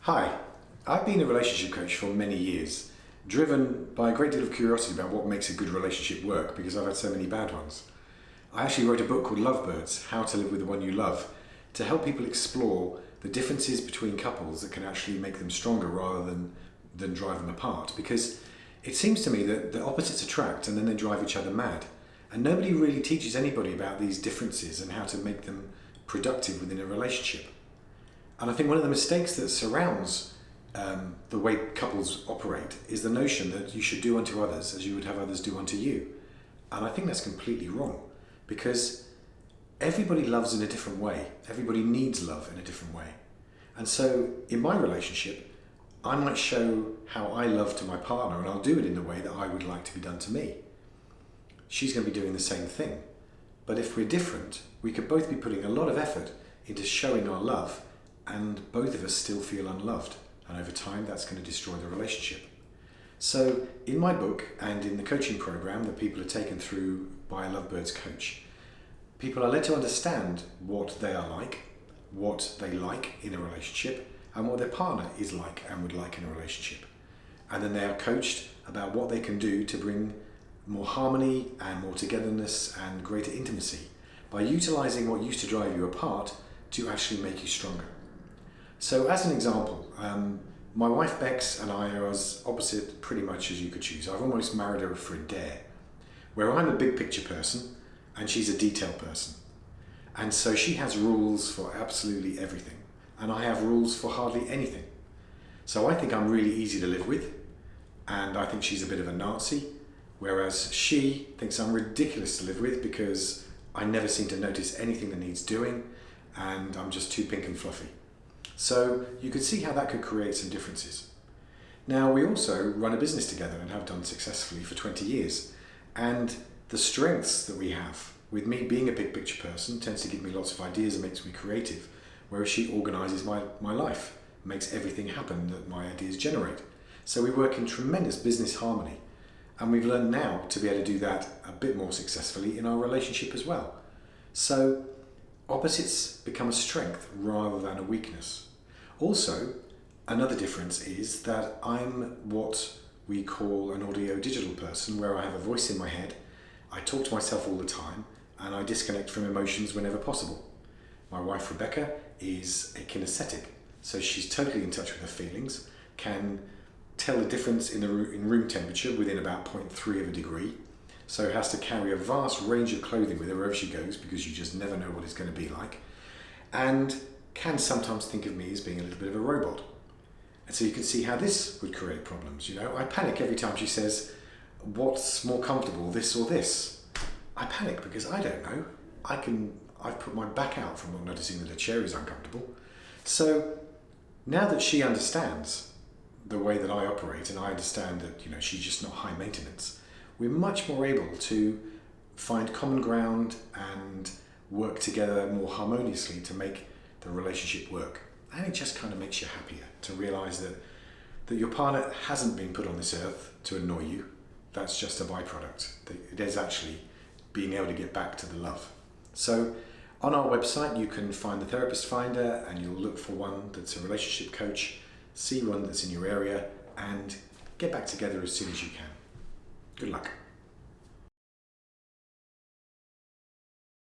Hi, I've been a relationship coach for many years, driven by a great deal of curiosity about what makes a good relationship work because I've had so many bad ones. I actually wrote a book called Lovebirds, How to Live with the One You Love, to help people explore the differences between couples that can actually make them stronger rather than drive them apart. Because it seems to me that the opposites attract and then they drive each other mad. And nobody really teaches anybody about these differences and how to make them productive within a relationship. And I think one of the mistakes that surrounds the way couples operate is the notion that you should do unto others as you would have others do unto you. And I think that's completely wrong, because everybody loves in a different way. Everybody needs love in a different way. And so in my relationship, I might show how I love to my partner, and I'll do it in the way that I would like to be done to me. She's going to be doing the same thing. But if we're different, we could both be putting a lot of effort into showing our love, and both of us still feel unloved. And over time, that's going to destroy the relationship. So in my book and in the coaching program that people are taken through by a Lovebirds coach, people are led to understand what they are like, what they like in a relationship, and what their partner is like and would like in a relationship. And then they are coached about what they can do to bring more harmony and more togetherness and greater intimacy by utilizing what used to drive you apart to actually make you stronger. So as an example, my wife Bex and I are as opposite pretty much as you could choose. I've almost married her for a dare, where I'm a big picture person and she's a detail person. And so she has rules for absolutely everything, and I have rules for hardly anything. So I think I'm really easy to live with, and I think she's a bit of a Nazi, whereas she thinks I'm ridiculous to live with because I never seem to notice anything that needs doing, and I'm just too pink and fluffy. So you could see how that could create some differences. Now, we also run a business together and have done successfully for 20 years. And the strengths that we have, with me being a big picture person, tends to give me lots of ideas and makes me creative, whereas she organises my life, makes everything happen that my ideas generate. So we work in tremendous business harmony. And we've learned now to be able to do that a bit more successfully in our relationship as well. So opposites become a strength rather than a weakness. Also, another difference is that I'm what we call an audio-digital person, where I have a voice in my head, I talk to myself all the time, and I disconnect from emotions whenever possible. My wife Rebecca is a kinesthetic, so she's totally in touch with her feelings, can tell the difference in room temperature within about 0.3 of a degree, so has to carry a vast range of clothing with her wherever she goes because you just never know what it's going to be like, and can sometimes think of me as being a little bit of a robot. And so you can see how this would create problems. I panic every time she says, what's more comfortable, this or this? I panic because I don't know. I've put my back out from not noticing that a chair is uncomfortable. So now that she understands the way that I operate, and I understand that she's just not high maintenance, we're much more able to find common ground and work together more harmoniously to make the relationship work. And it just kind of makes you happier to realize that your partner hasn't been put on this earth to annoy you. That's just a byproduct. It is actually being able to get back to the love. So on our website, you can find the Therapist Finder, and you'll look for one that's a relationship coach, see one that's in your area, and get back together as soon as you can. Good luck.